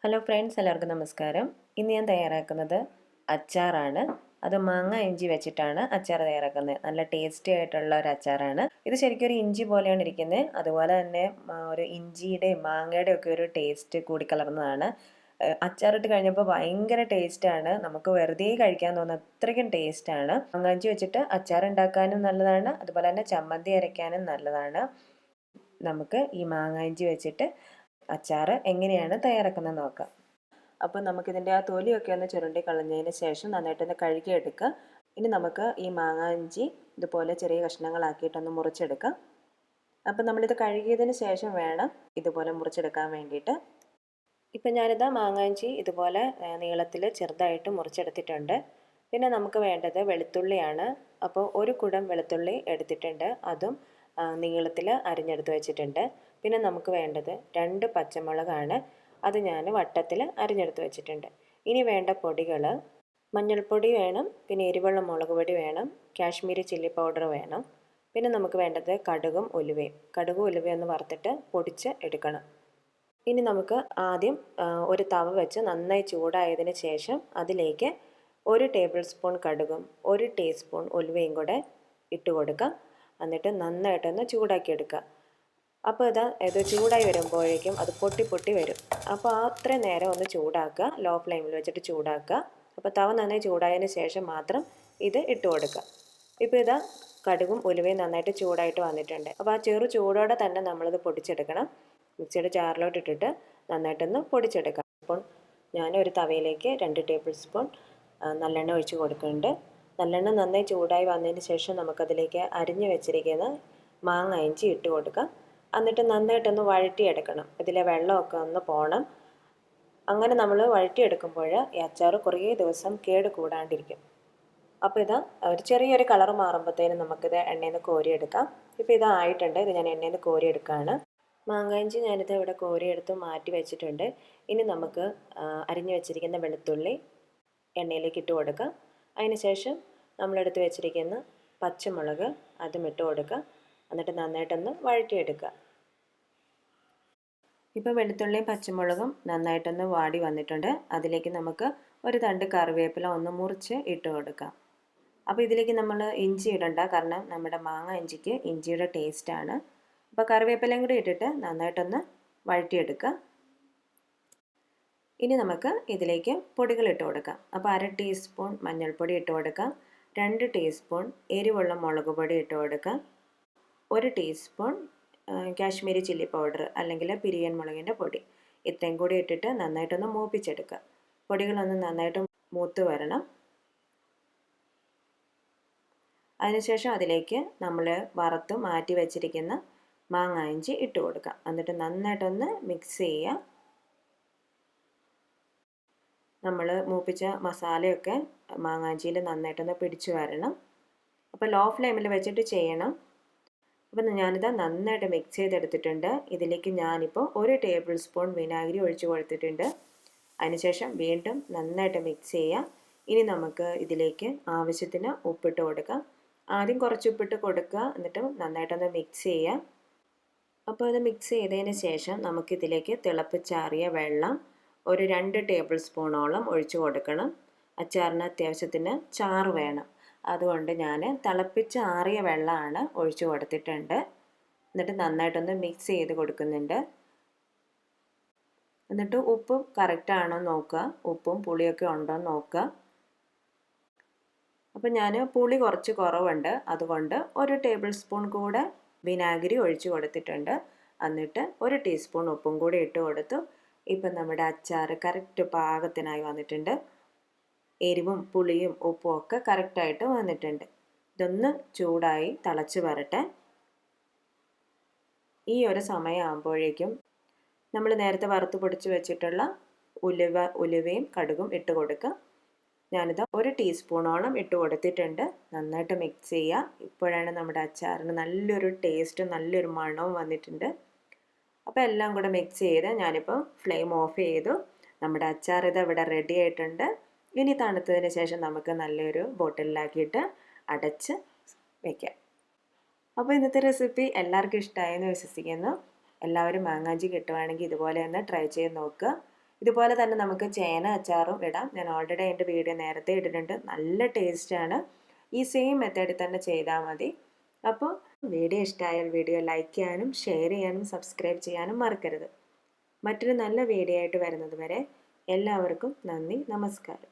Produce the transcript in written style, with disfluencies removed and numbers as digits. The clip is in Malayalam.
ഹലോ ഫ്രണ്ട്സ്, എല്ലാവർക്കും നമസ്കാരം. ഇന്ന് ഞാൻ തയ്യാറാക്കുന്നത് അച്ചാറാണ്. അത് മാങ്ങ ഇഞ്ചി വെച്ചിട്ടാണ് അച്ചാർ തയ്യാറാക്കുന്നത്. നല്ല ടേസ്റ്റി ആയിട്ടുള്ള ഒരു അച്ചാറാണ്. ഇത് ശരിക്കും ഒരു ഇഞ്ചി പോലെയാണ് ഇരിക്കുന്നത്. അതുപോലെ തന്നെ ഒരു ഇഞ്ചിയുടെയും മാങ്ങയുടെ ഒക്കെ ഒരു ടേസ്റ്റ് കൂടിക്കലർന്നതാണ്. അച്ചാറിട്ട് കഴിഞ്ഞപ്പോൾ ഭയങ്കര ടേസ്റ്റാണ്. നമുക്ക് വെറുതെ കഴിക്കാൻ തോന്നുന്ന അത്രയ്ക്കും ടേസ്റ്റാണ്. മാങ്ങ ഇഞ്ചി വെച്ചിട്ട് അച്ചാർ ഉണ്ടാക്കാനും നല്ലതാണ്, അതുപോലെ തന്നെ ചമ്മന്തി അരയ്ക്കാനും നല്ലതാണ്. നമുക്ക് ഈ മാങ്ങ ഇഞ്ചി വെച്ചിട്ട് അച്ചാർ എങ്ങനെയാണ് തയ്യാറാക്കുന്നത് നോക്കാം. അപ്പോൾ നമുക്കിതിൻ്റെ ആ തൊലിയൊക്കെ ഒന്ന് ചുരുണ്ടി കളഞ്ഞതിന് ശേഷം നന്നായിട്ടൊന്ന് കഴുകിയെടുക്കുക. ഇനി നമുക്ക് ഈ മാങ്ങ ഇഞ്ചി ഇതുപോലെ ചെറിയ കഷ്ണങ്ങളാക്കിയിട്ടൊന്ന് മുറിച്ചെടുക്കാം. അപ്പോൾ നമ്മളിത് കഴുകിയതിന് ശേഷം വേണം ഇതുപോലെ മുറിച്ചെടുക്കാൻ വേണ്ടിയിട്ട്. ഇപ്പം ഞാനിത് മാങ്ങ ഇഞ്ചി ഇതുപോലെ നീളത്തിൽ ചെറുതായിട്ട് മുറിച്ചെടുത്തിട്ടുണ്ട്. പിന്നെ നമുക്ക് വേണ്ടത് വെളുത്തുള്ളിയാണ്. അപ്പോൾ ഒരു കുടം വെളുത്തുള്ളി എടുത്തിട്ടുണ്ട്, അതും നീളത്തിൽ അരിഞ്ഞെടുത്ത് വെച്ചിട്ടുണ്ട്. പിന്നെ നമുക്ക് വേണ്ടത് 2 പച്ചമുളകാണ്. അത് ഞാൻ വട്ടത്തിൽ അരിഞ്ഞെടുത്ത് വെച്ചിട്ടുണ്ട്. ഇനി വേണ്ട പൊടികൾ: മഞ്ഞൾപ്പൊടി വേണം, പിന്നെ എരിവുള്ള മുളക് പൊടി വേണം, കാശ്മീരി ചില്ലി പൗഡർ വേണം. പിന്നെ നമുക്ക് വേണ്ടത് കടുകും ഉലുവയും. കടുകും ഉലുവയും ഒന്ന് വറുത്തിട്ട് പൊടിച്ച് എടുക്കണം. ഇനി നമുക്ക് ആദ്യം ഒരു തവ വെച്ച് നന്നായി ചൂടായതിന് ശേഷം അതിലേക്ക് 1 ടേബിൾ സ്പൂൺ കടുകും 1 ടീസ്പൂൺ ഉലുവയും കൂടെ ഇട്ട് കൊടുക്കാം. എന്നിട്ട് നന്നായിട്ടൊന്ന് ചൂടാക്കിയെടുക്കുക. അപ്പോൾ ഇത് ചൂടായി വരുമ്പോഴേക്കും അത് പൊട്ടി വരും. അപ്പോൾ അത്രയും നേരം ഒന്ന് ചൂടാക്കുക, ലോ ഫ്ലെയിമിൽ വെച്ചിട്ട് ചൂടാക്കുക. അപ്പോൾ തവ നന്നായി ചൂടായതിന് ശേഷം മാത്രം ഇത് ഇട്ട് കൊടുക്കുക. ഇപ്പോൾ കടുകും ഉലുവയും നന്നായിട്ട് ചൂടായിട്ട് വന്നിട്ടുണ്ട്. അപ്പോൾ ആ ചെറു ചൂടോടെ തന്നെ നമ്മളിത് പൊടിച്ചെടുക്കണം. മിക്സിയുടെ ജാറിലോട്ട് ഇട്ടിട്ട് നന്നായിട്ടൊന്ന് പൊടിച്ചെടുക്കാം. അപ്പോൾ ഞാനൊരു തവയിലേക്ക് 2 ടേബിൾ സ്പൂൺ നല്ലെണ്ണ ഒഴിച്ച് കൊടുക്കുന്നുണ്ട്. നല്ലെണ്ണ നന്നായി ചൂടായി വന്നതിന് ശേഷം നമുക്കതിലേക്ക് അരിഞ്ഞ് വെച്ചിരിക്കുന്ന മാങ്ങ ഇഞ്ചി ഇട്ട് കൊടുക്കാം. എന്നിട്ട് നന്നായിട്ടൊന്ന് വഴറ്റിയെടുക്കണം. ഇതിലെ വെള്ളമൊക്കെ ഒന്ന് പോകണം. അങ്ങനെ നമ്മൾ വഴറ്റിയെടുക്കുമ്പോൾ ഈ അച്ചാർ കുറേ ദിവസം കേട് കൂടാണ്ടിരിക്കും. അപ്പോൾ ഒരു ചെറിയൊരു കളർ മാറുമ്പോഴത്തേനും നമുക്കിത് എണ്ണയിൽ നിന്ന് കോരിയെടുക്കാം. ഇപ്പോൾ ഇതായിട്ടുണ്ട്. ഇത് ഞാൻ എണ്ണയിൽ നിന്ന് കോരിയെടുക്കുകയാണ്. മാങ്ങ ഇഞ്ചി ഞാനിത് ഇവിടെ കോരിയെടുത്ത് മാറ്റി വെച്ചിട്ടുണ്ട്. ഇനി നമുക്ക് അരിഞ്ഞു വെച്ചിരിക്കുന്ന വെളുത്തുള്ളി എണ്ണയിലേക്ക് ഇട്ട് കൊടുക്കാം. അതിന് ശേഷം നമ്മളെടുത്ത് വെച്ചിരിക്കുന്ന പച്ചമുളക് അതും ഇട്ട് കൊടുക്കുക. എന്നിട്ട് നന്നായിട്ടൊന്ന് വഴറ്റിയെടുക്കുക. ഇപ്പോൾ വെളുത്തുള്ളിയും പച്ചമുളകും നന്നായിട്ടൊന്ന് വാടി വന്നിട്ടുണ്ട്. അതിലേക്ക് നമുക്ക് ഒരു തണ്ട് കറിവേപ്പില ഒന്ന് മുറിച്ച് ഇട്ട് കൊടുക്കാം. അപ്പോൾ ഇതിലേക്ക് നമ്മൾ ഇഞ്ചി ഇടണ്ട, കാരണം നമ്മുടെ മാങ്ങ ഇഞ്ചിക്ക് ഇഞ്ചിയുടെ ടേസ്റ്റാണ്. അപ്പോൾ കറിവേപ്പിലയും കൂടി ഇട്ടിട്ട് നന്നായിട്ടൊന്ന് വഴറ്റിയെടുക്കുക. ഇനി നമുക്ക് ഇതിലേക്ക് പൊടികൾ ഇട്ട് കൊടുക്കാം. അപ്പോൾ 1/2 ടീസ്പൂൺ മഞ്ഞൾപ്പൊടി ഇട്ട് കൊടുക്കാം, 2 ടീസ്പൂൺ എരിവുള്ള മുളക് പൊടി ഇട്ട് കൊടുക്കാം, 1 ടീസ്പൂൺ കാശ്മീരി ചില്ലി പൗഡർ അല്ലെങ്കിൽ പിരിയൻ മുളകിൻ്റെ പൊടി. ഇത്രയും കൂടി ഇട്ടിട്ട് നന്നായിട്ടൊന്ന് മൂപ്പിച്ചെടുക്കുക. പൊടികളൊന്ന് നന്നായിട്ട് മൂത്ത് വരണം. അതിനുശേഷം അതിലേക്ക് നമ്മൾ വറുത്ത് മാറ്റി വെച്ചിരിക്കുന്ന മാങ്ങ ഇഞ്ചി ഇട്ട് കൊടുക്കാം. എന്നിട്ട് നന്നായിട്ടൊന്ന് മിക്സ് ചെയ്യുക. നമ്മൾ മൂപ്പിച്ച മസാലയൊക്കെ മാങ്ങാഞ്ചിയിൽ നന്നായിട്ടൊന്ന് പിടിച്ചു വരണം. അപ്പോൾ ലോ ഫ്ലെയിമിൽ വെച്ചിട്ട് ചെയ്യണം. അപ്പോൾ ഞാനിത് നന്നായിട്ട് മിക്സ് ചെയ്തെടുത്തിട്ടുണ്ട്. ഇതിലേക്ക് ഞാനിപ്പോൾ 1 ടേബിൾ സ്പൂൺ വിനാഗിരി ഒഴിച്ച് കൊടുത്തിട്ടുണ്ട്. അതിനുശേഷം വീണ്ടും നന്നായിട്ട് മിക്സ് ചെയ്യുക. ഇനി നമുക്ക് ഇതിലേക്ക് ആവശ്യത്തിന് ഉപ്പിട്ട് കൊടുക്കാം. ആദ്യം കുറച്ച് ഉപ്പിട്ട് കൊടുക്കുക, എന്നിട്ട് നന്നായിട്ടൊന്ന് മിക്സ് ചെയ്യുക. അപ്പോൾ ഇത് മിക്സ് ചെയ്തതിന് ശേഷം നമുക്കിതിലേക്ക് തിളപ്പിച്ചാറിയ വെള്ളം ഒരു 2 ടേബിൾ സ്പൂണോളം ഒഴിച്ച് കൊടുക്കണം. അച്ചാറിന് അത്യാവശ്യത്തിന് ചാറ് വേണം. അതുകൊണ്ട് ഞാൻ തിളപ്പിച്ചാറിയ വെള്ളമാണ് ഒഴിച്ച് കൊടുത്തിട്ടുണ്ട്. എന്നിട്ട് നന്നായിട്ടൊന്ന് മിക്സ് ചെയ്ത് കൊടുക്കുന്നുണ്ട്. എന്നിട്ട് ഉപ്പ് കറക്റ്റാണോ നോക്കുക, ഉപ്പും പുളിയൊക്കെ ഉണ്ടോ എന്ന് നോക്കുക. അപ്പോൾ ഞാൻ പുളി കുറച്ച് കുറവുണ്ട്, അതുകൊണ്ട് 1 ടേബിൾ സ്പൂൺ കൂടെ വിനാഗിരി ഒഴിച്ച് കൊടുത്തിട്ടുണ്ട്. എന്നിട്ട് 1 ടീസ്പൂൺ ഉപ്പും കൂടി ഇട്ട് കൊടുത്തു. ഇപ്പം നമ്മുടെ അച്ചാർ കറക്റ്റ് പാകത്തിനായി വന്നിട്ടുണ്ട്. എരിവും പുളിയും ഉപ്പും ഒക്കെ കറക്റ്റായിട്ട് വന്നിട്ടുണ്ട്. ഇതൊന്ന് ചൂടായി തിളച്ച് വരട്ടെ. ഈ ഒരു സമയമാകുമ്പോഴേക്കും നമ്മൾ നേരത്തെ വറുത്ത് പൊടിച്ച് വെച്ചിട്ടുള്ള ഉലുവയും കടുകും ഇട്ട് കൊടുക്കുക. ഞാനിത് 1 ടീസ്പൂണോളം ഇട്ട് കൊടുത്തിട്ടുണ്ട്. നന്നായിട്ട് മിക്സ് ചെയ്യുക. ഇപ്പോഴാണ് നമ്മുടെ അച്ചാറിന് നല്ലൊരു ടേസ്റ്റും നല്ലൊരു മണവും വന്നിട്ടുണ്ട്. അപ്പോൾ എല്ലാം കൂടെ മിക്സ് ചെയ്ത് ഞാനിപ്പോൾ ഫ്ലെയിം ഓഫ് ചെയ്തു. നമ്മുടെ അച്ചാർ ഇവിടെ റെഡി ആയിട്ടുണ്ട്. ഇനി തണുത്തതിന് ശേഷം നമുക്ക് നല്ലൊരു ബോട്ടിലിലാക്കിയിട്ട് അടച്ച് വയ്ക്കാം. അപ്പോൾ ഇന്നത്തെ റെസിപ്പി എല്ലാവർക്കും ഇഷ്ടമായെന്ന് വിശ്വസിക്കുന്നു. എല്ലാവരും മാങ്ങാഞ്ചി കിട്ടുവാണെങ്കിൽ ഇതുപോലെ ഒന്ന് ട്രൈ ചെയ്ത് നോക്കുക. ഇതുപോലെ തന്നെ നമുക്ക് ചേന അച്ചാറും ഇടാം. ഞാൻ ഓൾറെഡി അതിൻ്റെ വീഡിയോ നേരത്തെ ഇട്ടിട്ടുണ്ട്. നല്ല ടേസ്റ്റാണ്. ഈ സെയിം മെത്തേഡിൽ തന്നെ ചെയ്താൽ മതി. അപ്പോൾ വീഡിയോ ഇഷ്ടമായാൽ വീഡിയോ ലൈക്ക് ചെയ്യാനും ഷെയർ ചെയ്യാനും സബ്സ്ക്രൈബ് ചെയ്യാനും മറക്കരുത്. മറ്റൊരു നല്ല വീഡിയോ ആയിട്ട് വരുന്നത് വരെ എല്ലാവർക്കും നന്ദി, നമസ്കാരം.